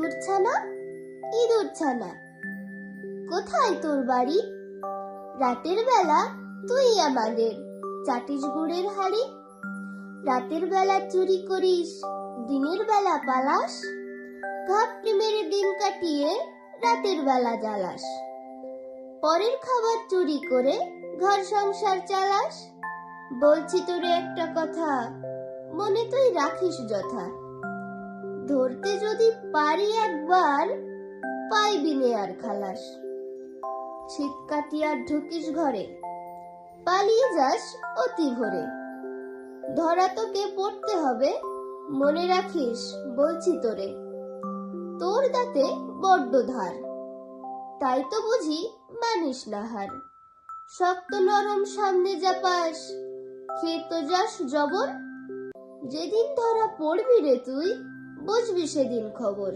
ইঁদুর ছানা, ইঁদুর ছানা, কোথায় তোর বাড়ি? রাতের বেলা তুই আমাদের চাটিস গুড়ের হাড়ি। রাতের বেলা চুরি করিস, দিনের বেলা পালাস, ঘাপটি মেরে দিন কাটিয়ে রাতের বেলা জ্বালাস। পরের খাবার চুরি করে ঘর সংসার চালাস। বলছি তোরে একটা কথা, মনে তুই রাখিস যথা। ধরতে যদি পারি একবার, পাইবি নে আর খালাস। ছিট কাটিয়া ঢুকিস ঘরে, পালিয়ে যাস অতি ভোরে। ধরা তোকে পড়তে হবে, মনে রাখিস বলছি তোরে। তোর দাঁতে বড্ড ধার, তাই তো বুঝি মানিস না হার। শক্ত নরম সামনে যা পাস, খেয়ে তো যাস জবর। যেদিন ধরা পড়বি রে তুই, বুঝবি সেদিন খবর।